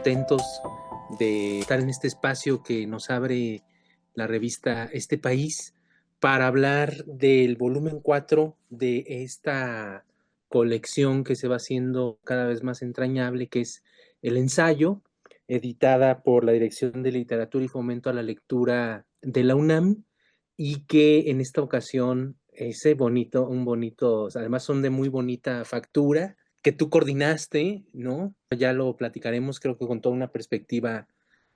contentos de estar en este espacio que nos abre la revista Este País para hablar del volumen 4 de esta colección que se va haciendo cada vez más entrañable, que es El Ensayo, editada por la Dirección de Literatura y Fomento a la Lectura de la UNAM, y que en esta ocasión además son de muy bonita factura, que tú coordinaste, ¿no? Ya lo platicaremos, creo que con toda una perspectiva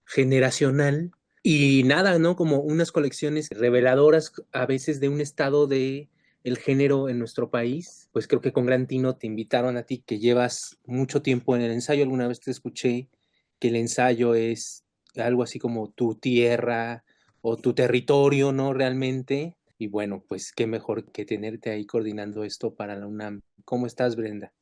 generacional. Y nada, ¿no? Como unas colecciones reveladoras a veces de un estado de el género en nuestro país. Pues creo que con Gran Tino te invitaron a ti, que llevas mucho tiempo en el ensayo. Alguna vez te escuché que el ensayo es algo así como tu tierra o tu territorio, ¿no? Realmente. Y bueno, pues qué mejor que tenerte ahí coordinando esto para la UNAM. ¿Cómo estás, Brenda?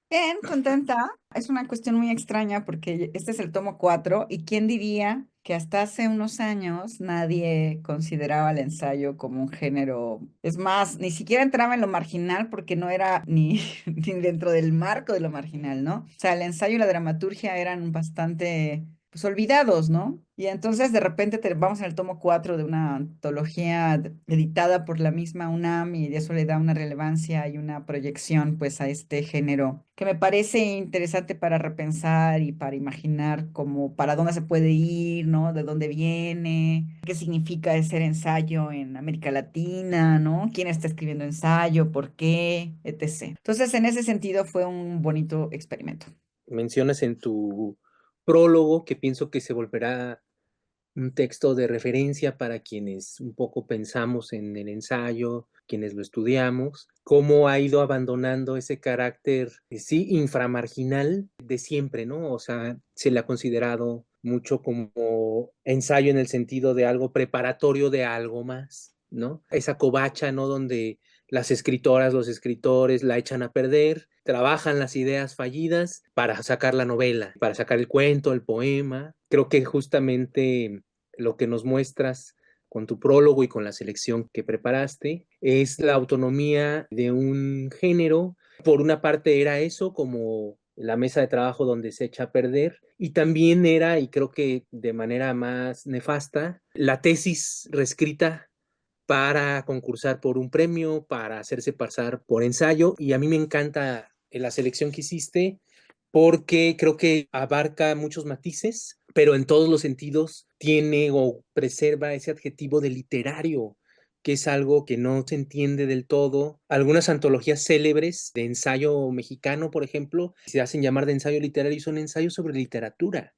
Bien, contenta. Es una cuestión muy extraña porque este es el tomo 4 y quién diría que hasta hace unos años nadie consideraba el ensayo como un género. Es más, ni siquiera entraba en lo marginal porque no era ni, ni dentro del marco de lo marginal, ¿no? O sea, el ensayo y la dramaturgia eran bastante, pues, olvidados, ¿no? Y entonces de repente vamos en el tomo 4 de una antología editada por la misma UNAM y eso le da una relevancia y una proyección pues a este género que me parece interesante para repensar y para imaginar como para dónde se puede ir, ¿no? De dónde viene, qué significa ser ensayo en América Latina, ¿no? ¿Quién está escribiendo ensayo? ¿Por qué? Etc. Entonces, en ese sentido fue un bonito experimento. Mencionas en tu prólogo que pienso que se volverá un texto de referencia para quienes un poco pensamos en el ensayo, quienes lo estudiamos, cómo ha ido abandonando ese carácter, sí, inframarginal de siempre, ¿no? O sea, se le ha considerado mucho como ensayo en el sentido de algo preparatorio de algo más, ¿no? Esa covacha, ¿no? Donde las escritoras, los escritores la echan a perder, trabajan las ideas fallidas para sacar la novela, para sacar el cuento, el poema. Creo que justamente lo que nos muestras con tu prólogo y con la selección que preparaste es la autonomía de un género. Por una parte era eso, como la mesa de trabajo donde se echa a perder, y también era, y creo que de manera más nefasta, la tesis reescrita para concursar por un premio, para hacerse pasar por ensayo. Y a mí me encanta la selección que hiciste porque creo que abarca muchos matices, pero en todos los sentidos tiene o preserva ese adjetivo de literario, que es algo que no se entiende del todo. Algunas antologías célebres de ensayo mexicano, por ejemplo, se hacen llamar de ensayo literario y son ensayos sobre literatura.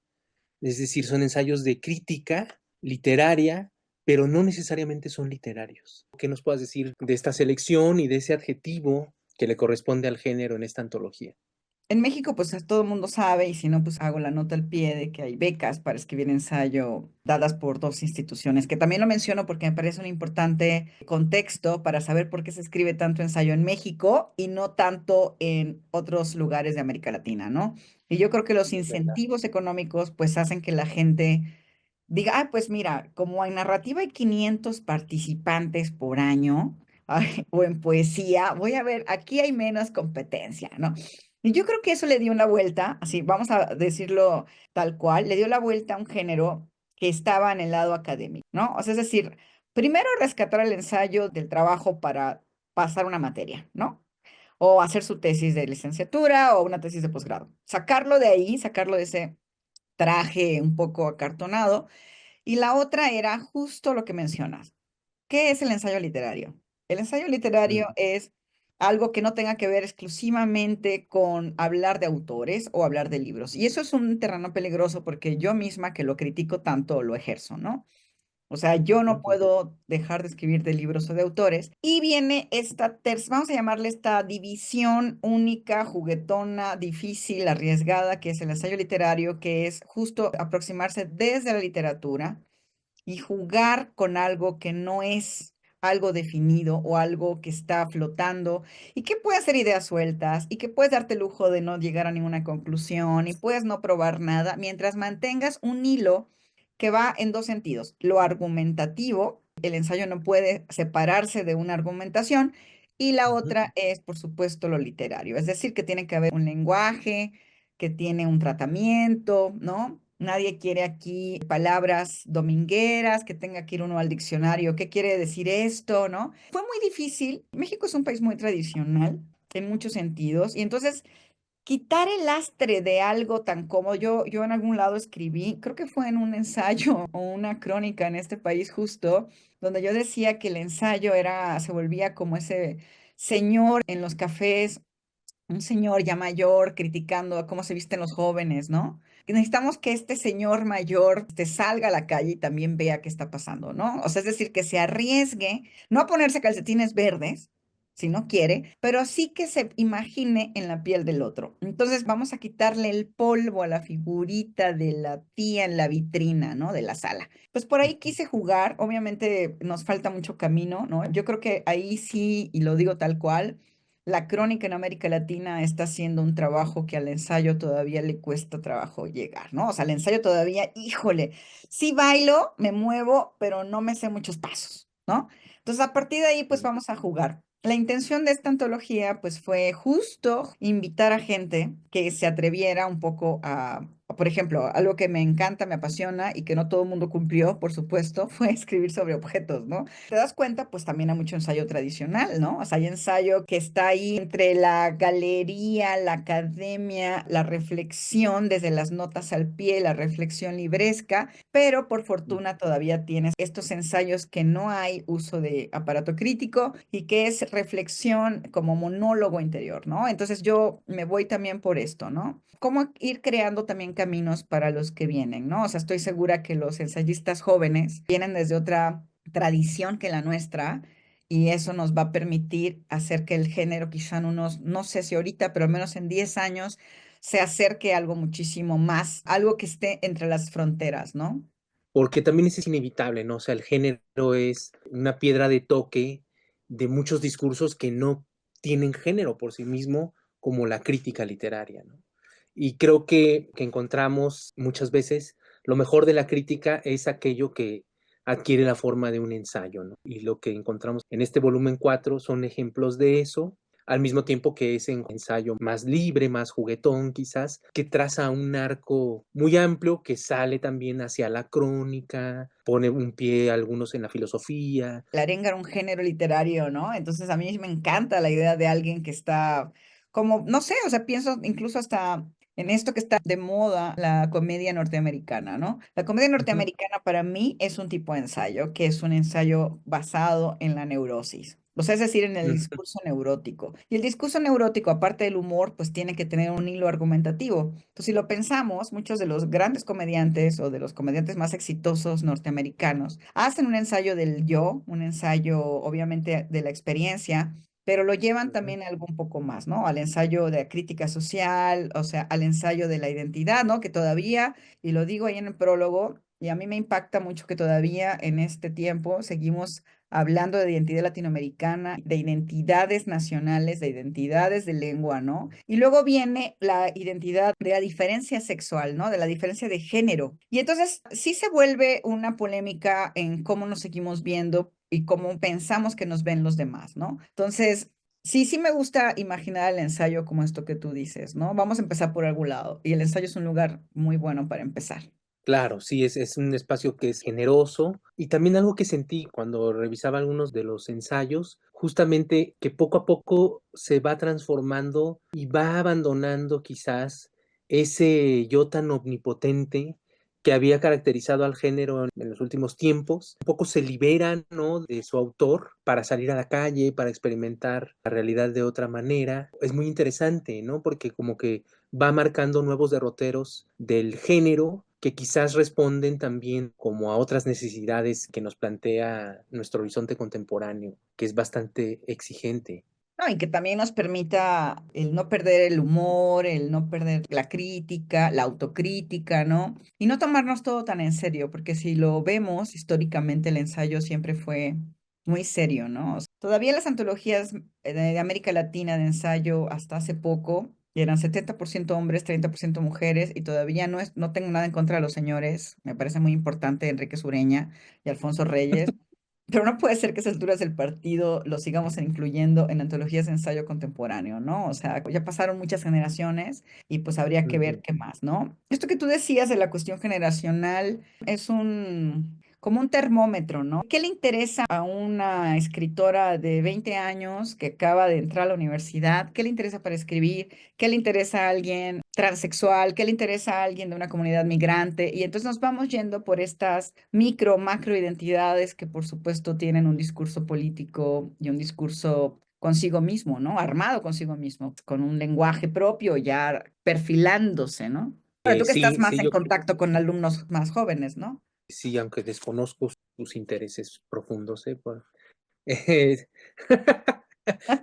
Es decir, son ensayos de crítica literaria, pero no necesariamente son literarios. ¿Qué nos puedas decir de esta selección y de ese adjetivo que le corresponde al género en esta antología? En México, pues todo el mundo sabe, y si no, pues hago la nota al pie de que hay becas para escribir ensayo dadas por dos instituciones, que también lo menciono porque me parece un importante contexto para saber por qué se escribe tanto ensayo en México y no tanto en otros lugares de América Latina, ¿no? Y yo creo que los Sí, es verdad. incentivos económicos, pues hacen que la gente diga, ah, pues mira, como en narrativa hay 500 participantes por año, o en poesía, voy a ver, aquí hay menos competencia, ¿no? Y yo creo que eso le dio una vuelta, así vamos a decirlo tal cual, le dio la vuelta a un género que estaba en el lado académico, ¿no? O sea, es decir, primero rescatar el ensayo del trabajo para pasar una materia, ¿no? O hacer su tesis de licenciatura o una tesis de posgrado. Sacarlo de ahí, sacarlo de ese traje un poco acartonado. Y la otra era justo lo que mencionas. ¿Qué es el ensayo literario? El ensayo literario Mm. es algo que no tenga que ver exclusivamente con hablar de autores o hablar de libros. Y eso es un terreno peligroso porque yo misma que lo critico tanto lo ejerzo, ¿no? O sea, yo no Ujú. puedo dejar de escribir de libros o de autores. Y viene esta, vamos a llamarle esta división única, juguetona, difícil, arriesgada, que es el ensayo literario, que es justo aproximarse desde la literatura y jugar con algo que no es algo definido o algo que está flotando y que puede hacer ideas sueltas y que puedes darte el lujo de no llegar a ninguna conclusión y puedes no probar nada mientras mantengas un hilo que va en dos sentidos. Lo argumentativo, el ensayo no puede separarse de una argumentación, y la Ujú. otra es, por supuesto, lo literario, es decir, que tiene que haber un lenguaje, que tiene un tratamiento, ¿no? Nadie quiere aquí palabras domingueras, que tenga que ir uno al diccionario, ¿qué quiere decir esto, no? Fue muy difícil. México es un país muy tradicional en muchos sentidos y entonces quitar el lastre de algo tan cómodo. Yo en algún lado escribí, creo que fue en un ensayo o una crónica en este país justo, donde yo decía que el ensayo se volvía como ese señor en los cafés, un señor ya mayor criticando a cómo se visten los jóvenes, ¿no? Y necesitamos que este señor mayor salga a la calle y también vea qué está pasando, ¿no? O sea, es decir, que se arriesgue, no a ponerse calcetines verdes, si no quiere, pero sí que se imagine en la piel del otro. Entonces vamos a quitarle el polvo a la figurita de la tía en la vitrina, ¿no? De la sala. Pues por ahí quise jugar, obviamente nos falta mucho camino, ¿no? Yo creo que ahí sí, y lo digo tal cual, la crónica en América Latina está haciendo un trabajo que al ensayo todavía le cuesta trabajo llegar, ¿no? O sea, al ensayo todavía, híjole, sí bailo, me muevo, pero no me sé muchos pasos, ¿no? Entonces, a partir de ahí, pues vamos a jugar. La intención de esta antología, pues fue justo invitar a gente que se atreviera un poco por ejemplo, algo que me encanta, me apasiona y que no todo el mundo cumplió, por supuesto, fue escribir sobre objetos, ¿no? Te das cuenta, pues también hay mucho ensayo tradicional, ¿no? O sea, hay ensayo que está ahí entre la galería, la academia, la reflexión, desde las notas al pie, la reflexión libresca, pero por fortuna todavía tienes estos ensayos que no hay uso de aparato crítico y que es reflexión como monólogo interior, ¿no? Entonces yo me voy también por esto, ¿no? Cómo ir creando también caminos para los que vienen, ¿no? O sea, estoy segura que los ensayistas jóvenes vienen desde otra tradición que la nuestra y eso nos va a permitir hacer que el género quizá en unos, no sé si ahorita, pero al menos en 10 años se acerque a algo muchísimo más, algo que esté entre las fronteras, ¿no? Porque también es inevitable, ¿no? O sea, el género es una piedra de toque de muchos discursos que no tienen género por sí mismo, como la crítica literaria, ¿no? Y creo que encontramos muchas veces lo mejor de la crítica es aquello que adquiere la forma de un ensayo, ¿no? Y lo que encontramos en este volumen 4 son ejemplos de eso, al mismo tiempo que es un ensayo más libre, más juguetón quizás, que traza un arco muy amplio que sale también hacia la crónica, pone un pie algunos en la filosofía. La arenga era un género literario, ¿no? Entonces a mí me encanta la idea de alguien que está como, no sé, o sea, pienso incluso hasta en esto que está de moda, la comedia norteamericana, ¿no? La comedia Ujú, norteamericana para mí es un tipo de ensayo, que es un ensayo basado en la neurosis. O sea, es decir, en el ujú. discurso neurótico. Y el discurso neurótico, aparte del humor, pues tiene que tener un hilo argumentativo. Entonces, si lo pensamos, muchos de los grandes comediantes o de los comediantes más exitosos norteamericanos hacen un ensayo del yo, un ensayo obviamente de la experiencia, pero lo llevan también a algo un poco más, ¿no? Al ensayo de la crítica social, o sea, al ensayo de la identidad, ¿no? Que todavía, y lo digo ahí en el prólogo, y a mí me impacta mucho que todavía en este tiempo seguimos hablando de identidad latinoamericana, de identidades nacionales, de identidades de lengua, ¿no? Y luego viene la identidad de la diferencia sexual, ¿no? De la diferencia de género. Y entonces sí se vuelve una polémica en cómo nos seguimos viendo y cómo pensamos que nos ven los demás, ¿no? Entonces, sí me gusta imaginar el ensayo como esto que tú dices, ¿no? Vamos a empezar por algún lado y el ensayo es un lugar muy bueno para empezar. Claro, sí, es un espacio que es generoso y también algo que sentí cuando revisaba algunos de los ensayos, justamente que poco a poco se va transformando y va abandonando quizás ese yo tan omnipotente que había caracterizado al género en los últimos tiempos. Un poco se liberan, ¿no? De su autor para salir a la calle, para experimentar la realidad de otra manera. Es muy interesante, ¿no? Porque como que va marcando nuevos derroteros del género que quizás responden también como a otras necesidades que nos plantea nuestro horizonte contemporáneo, que es bastante exigente. No, y que también nos permita el no perder el humor, el no perder la crítica, la autocrítica, ¿no? Y no tomarnos todo tan en serio, porque si lo vemos históricamente, el ensayo siempre fue muy serio, ¿no? O sea, todavía las antologías de América Latina de ensayo hasta hace poco eran 70% hombres, 30% mujeres, y todavía no tengo nada en contra de los señores, me parece muy importante Enrique Sureña y Alfonso Reyes. Pero no puede ser que a esas alturas del partido lo sigamos incluyendo en antologías de ensayo contemporáneo, ¿no? O sea, ya pasaron muchas generaciones y pues habría que ver Ujú, qué más, ¿no? Esto que tú decías de la cuestión generacional es como un termómetro, ¿no? ¿Qué le interesa a una escritora de 20 años que acaba de entrar a la universidad? ¿Qué le interesa para escribir? ¿Qué le interesa a alguien transexual? ¿Qué le interesa a alguien de una comunidad migrante? Y entonces nos vamos yendo por estas micro, macro identidades que por supuesto tienen un discurso político y un discurso consigo mismo, ¿no? Armado consigo mismo, con un lenguaje propio ya perfilándose, ¿no? Ahora tú que estás sí, más sí, en yo creo contacto con alumnos más jóvenes, ¿no? que sí, aunque desconozco sus intereses profundos, eh,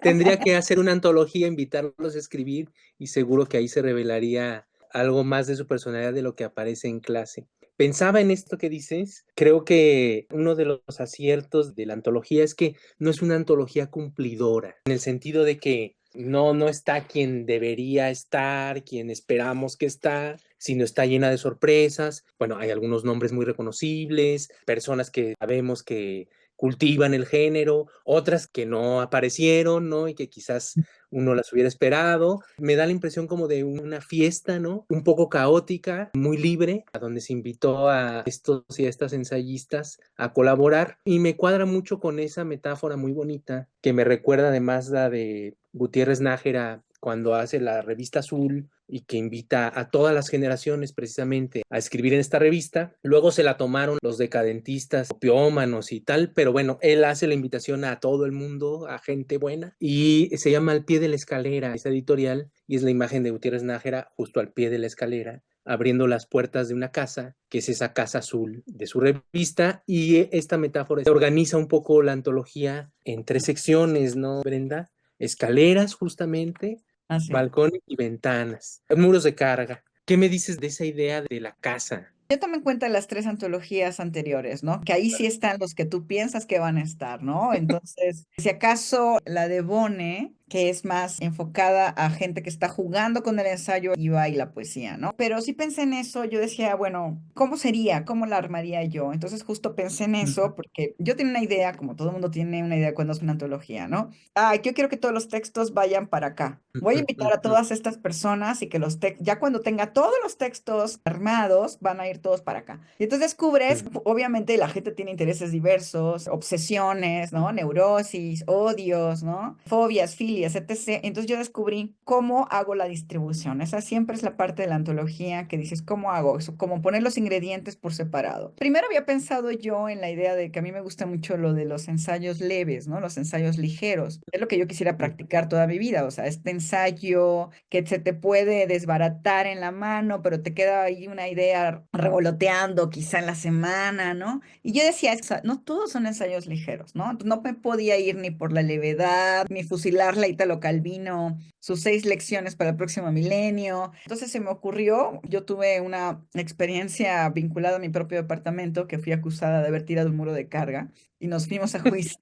tendría que hacer una antología, invitarlos a escribir y seguro que ahí se revelaría algo más de su personalidad de lo que aparece en clase. Pensaba en esto que dices, creo que uno de los aciertos de la antología es que no es una antología cumplidora, en el sentido de que no está quien debería estar, quien esperamos que está, sino está llena de sorpresas. Bueno, hay algunos nombres muy reconocibles, personas que sabemos que cultivan el género, otras que no aparecieron, ¿no? Y que quizás uno las hubiera esperado. Me da la impresión como de una fiesta, ¿no? Un poco caótica, muy libre, a donde se invitó a estos y a estas ensayistas a colaborar. Y me cuadra mucho con esa metáfora muy bonita que me recuerda además la de Gutiérrez Nájera cuando hace la revista Azul y que invita a todas las generaciones precisamente a escribir en esta revista. Luego se la tomaron los decadentistas, opiómanos y tal, pero bueno, él hace la invitación a todo el mundo, a gente buena, y se llama Al pie de la escalera, esa editorial, y es la imagen de Gutiérrez Nájera justo al pie de la escalera, abriendo las puertas de una casa, que es esa casa azul de su revista, y esta metáfora se organiza un poco la antología en tres secciones, ¿no, Brenda? Escaleras, justamente, Así. balcones y ventanas, muros de carga. ¿Qué me dices de esa idea de la casa? Yo tomo en cuenta las tres antologías anteriores, ¿no? Que ahí sí están los que tú piensas que van a estar, ¿no? Entonces, si acaso la de Bone, que es más enfocada a gente que está jugando con el ensayo y la poesía, ¿no? Pero sí pensé en eso, yo decía, bueno, ¿cómo sería? ¿Cómo la armaría yo? Entonces justo pensé en Ujú, eso porque yo tenía una idea, como todo el mundo tiene una idea cuando es una antología, ¿no? Ah, yo quiero que todos los textos vayan para acá. Voy a ujú, invitar a ujú, todas estas personas y que ya cuando tenga todos los textos armados, van a ir todos para acá. Y entonces descubres, ujú, obviamente la gente tiene intereses diversos, obsesiones, ¿no? Neurosis, odios, ¿no? Fobias, filias, etc. Entonces yo descubrí cómo hago la distribución. Esa siempre es la parte de la antología que dices, ¿cómo hago eso? Cómo poner los ingredientes por separado. Primero había pensado yo en la idea de que a mí me gusta mucho lo de los ensayos leves, ¿no? Los ensayos ligeros. Es lo que yo quisiera ujú, practicar toda mi vida. O sea, este ensayo que se te puede desbaratar en la mano, pero te queda ahí una idea revoloteando quizá en la semana, ¿no? Y yo decía, no todos son ensayos ligeros, ¿no? No me podía ir ni por la levedad, ni fusilarla a Italo Calvino, sus 6 lecciones para el próximo milenio. Entonces se me ocurrió, yo tuve una experiencia vinculada a mi propio departamento, que fui acusada de haber tirado un muro de carga y nos fuimos a juicio.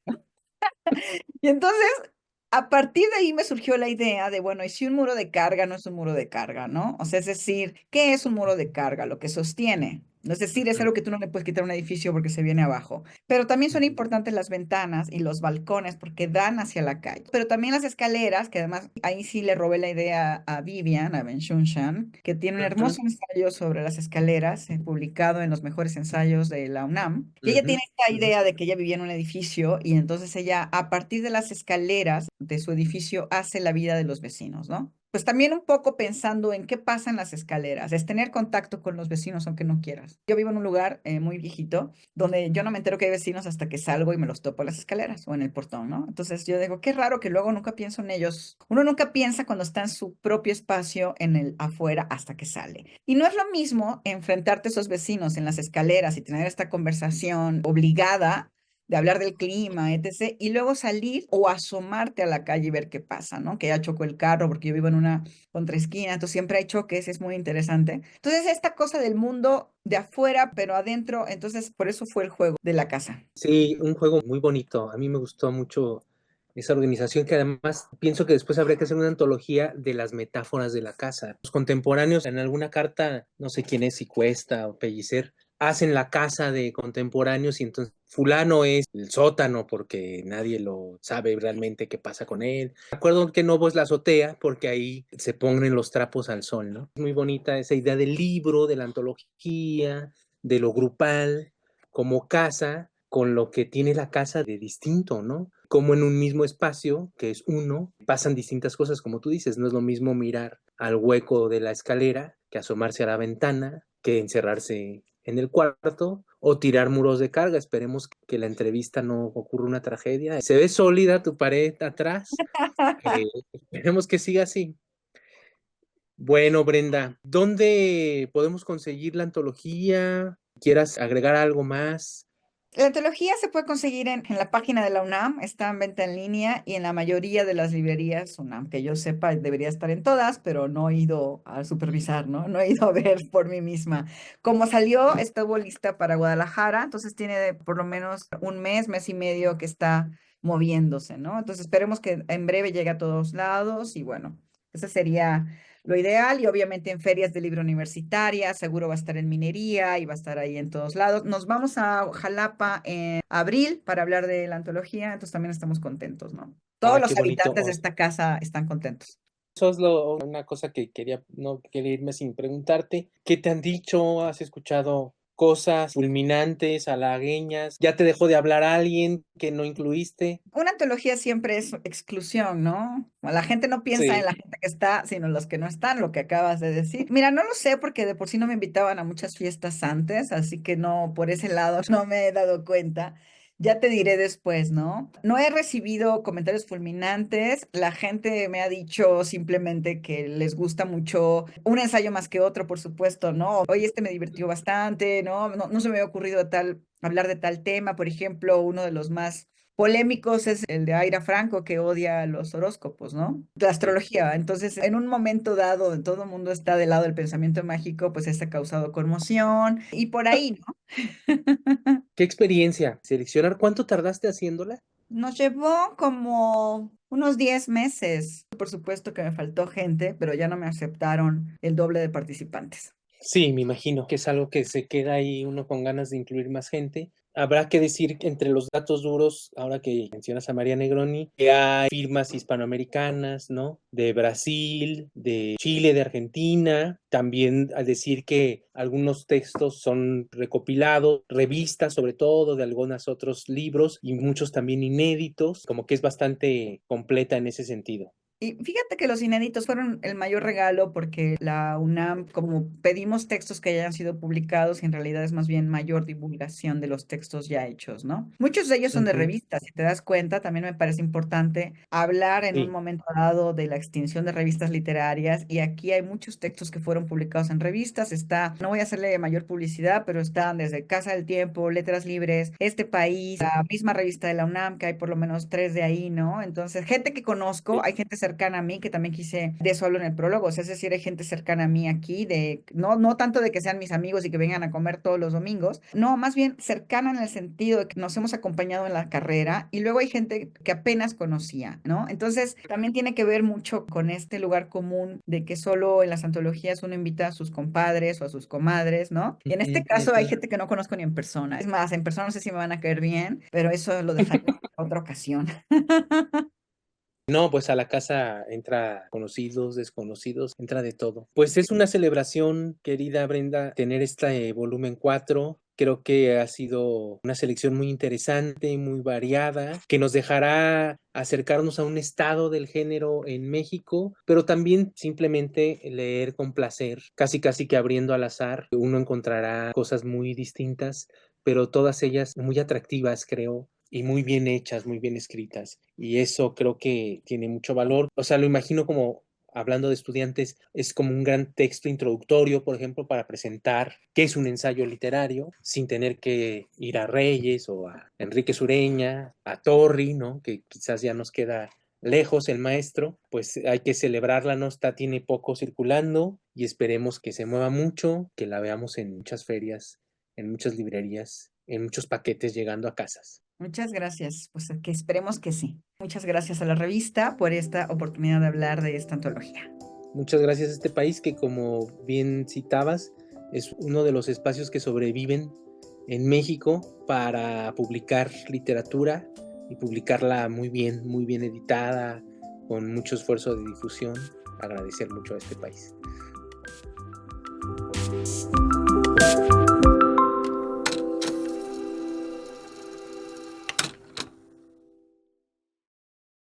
Y entonces, a partir de ahí me surgió la idea de, bueno, ¿y si un muro de carga no es un muro de carga, no? O sea, es decir, ¿qué es un muro de carga? Lo que sostiene. Es decir, es ujú, algo que tú no le puedes quitar a un edificio porque se viene abajo. Pero también son ujú, importantes las ventanas y los balcones porque dan hacia la calle. Pero también las escaleras, que además ahí sí le robé la idea a Vivian, a Benchunsham, que tiene un ujú, hermoso ensayo sobre las escaleras, publicado en los mejores ensayos de la UNAM. Y ella ujú, tiene esta ujú. idea de que ella vivía en un edificio y entonces ella, a partir de las escaleras de su edificio, hace la vida de los vecinos, ¿no? Pues también un poco pensando en qué pasa en las escaleras, es tener contacto con los vecinos aunque no quieras. Yo vivo en un lugar muy viejito donde yo no me entero que hay vecinos hasta que salgo y me los topo en las escaleras o en el portón, ¿no? Entonces yo digo, qué raro que luego nunca pienso en ellos. Uno nunca piensa cuando está en su propio espacio en el afuera hasta que sale. Y no es lo mismo enfrentarte a esos vecinos en las escaleras y tener esta conversación obligada de hablar del clima, etc. Y luego salir o asomarte a la calle y ver qué pasa, ¿no? Que ya chocó el carro porque yo vivo en una contraesquina, entonces siempre hay choques, es muy interesante. Entonces, esta cosa del mundo de afuera, pero adentro, entonces por eso fue el juego de la casa. Sí, un juego muy bonito. A mí me gustó mucho esa organización que además pienso que después habría que hacer una antología de las metáforas de la casa. Los contemporáneos en alguna carta, no sé quién es, si Cuesta o Pellicer, hacen la casa de contemporáneos y entonces fulano es el sótano porque nadie lo sabe realmente qué pasa con él. Me acuerdo que Novo es la azotea porque ahí se ponen los trapos al sol, ¿no? Es muy bonita esa idea del libro, de la antología, de lo grupal, como casa, con lo que tiene la casa de distinto, ¿no? Como en un mismo espacio, que es uno, pasan distintas cosas, como tú dices, no es lo mismo mirar al hueco de la escalera que asomarse a la ventana, que encerrarse en el cuarto o tirar muros de carga. Esperemos que la entrevista no ocurra una tragedia. Se ve sólida tu pared atrás. Esperemos que siga así. Bueno, Brenda, ¿dónde podemos conseguir la antología? ¿Quieras agregar algo más? La antología se puede conseguir en la página de la UNAM, está en venta en línea y en la mayoría de las librerías UNAM, que yo sepa, debería estar en todas, pero no he ido a supervisar, ¿no? No he ido a ver por mí misma. Como salió, estuvo lista para Guadalajara, entonces tiene por lo menos un mes, mes y medio que está moviéndose, ¿no? Entonces esperemos que en breve llegue a todos lados y bueno, ese sería lo ideal y obviamente en ferias de libro universitaria, seguro va a estar en minería y va a estar ahí en todos lados. Nos vamos a Jalapa en abril para hablar de la antología, entonces también estamos contentos, ¿no? Todos Ah, los qué bonito. habitantes de esta casa están contentos. Eso es una cosa que quería, no quería irme sin preguntarte. ¿Qué te han dicho? ¿Has escuchado cosas fulminantes, halagueñas? ¿Ya te dejó de hablar alguien que no incluiste? Una antología siempre es exclusión, ¿no? La gente no piensa en Sí. la gente que está, sino en los que no están, lo que acabas de decir. Mira, no lo sé porque de por sí no me invitaban a muchas fiestas antes, así que no, por ese lado no me he dado cuenta. Ya te diré después, ¿no? No he recibido comentarios fulminantes. La gente me ha dicho simplemente que les gusta mucho un ensayo más que otro, por supuesto, ¿no? Oye, este me divirtió bastante, ¿no? No se me había ocurrido hablar de tal tema. Por ejemplo, uno de los más polémicos es el de Aira Franco, que odia los horóscopos, ¿no? La Sí. astrología. Entonces, en un momento dado, donde todo el mundo está del lado del pensamiento mágico, pues eso ha causado conmoción y por ahí, ¿no? ¿Qué experiencia? ¿Seleccionar cuánto tardaste haciéndola? Nos llevó como unos 10 meses. Por supuesto que me faltó gente, pero ya no me aceptaron el doble de participantes. Sí, me imagino que es algo que se queda ahí uno con ganas de incluir más gente. Habrá que decir que entre los datos duros, ahora que mencionas a María Negroni, que hay firmas hispanoamericanas, ¿no? De Brasil, de Chile, de Argentina. También al decir que algunos textos son recopilados, revistas sobre todo, de algunos otros libros y muchos también inéditos, como que es bastante completa en ese sentido. Y fíjate que los inéditos fueron el mayor regalo porque la UNAM, como pedimos textos que hayan sido publicados, y en realidad es más bien mayor divulgación de los textos ya hechos, ¿no? Muchos de ellos son de Ujú. revistas, si te das cuenta, también me parece importante hablar en un Sí. momento dado de la extinción de revistas literarias y aquí hay muchos textos que fueron publicados en revistas, está, no voy a hacerle mayor publicidad, pero están desde Casa del Tiempo, Letras Libres, Este País, la misma revista de la UNAM, que hay por lo menos tres de ahí, ¿no? Entonces, gente que conozco, Sí. hay gente cercana a mí, que también quise, de eso hablo en el prólogo, o sea, es decir, hay gente cercana a mí aquí, no tanto de que sean mis amigos y que vengan a comer todos los domingos, no, más bien cercana en el sentido de que nos hemos acompañado en la carrera y luego hay gente que apenas conocía, ¿no? Entonces, también tiene que ver mucho con este lugar común de que solo en las antologías uno invita a sus compadres o a sus comadres, ¿no? Y en este Ujú, caso hay ujú. gente que no conozco ni en persona. Es más, en persona no sé si me van a caer bien, pero eso lo dejaré para otra ocasión. No, pues a la casa entra conocidos, desconocidos, entra de todo. Pues es una celebración, querida Brenda, tener este volumen 4. Creo que ha sido una selección muy interesante, muy variada, que nos dejará acercarnos a un estado del género en México, pero también simplemente leer con placer, casi casi que abriendo al azar, uno encontrará cosas muy distintas, pero todas ellas muy atractivas, creo, y muy bien hechas, muy bien escritas. Y eso creo que tiene mucho valor. O sea, lo imagino como, hablando de estudiantes, es como un gran texto introductorio, por ejemplo, para presentar qué es un ensayo literario, sin tener que ir a Reyes o a Enrique Sureña, a Torri, ¿no? Que quizás ya nos queda lejos el maestro, pues hay que celebrarla, ¿no? Está, tiene poco circulando y esperemos que se mueva mucho, que la veamos en muchas ferias, en muchas librerías, en muchos paquetes llegando a casas. Muchas gracias, pues que esperemos que sí. Muchas gracias a la revista por esta oportunidad de hablar de esta antología. Muchas gracias a este país que, como bien citabas, es uno de los espacios que sobreviven en México para publicar literatura y publicarla muy bien editada, con mucho esfuerzo de difusión. Agradecer mucho a este país.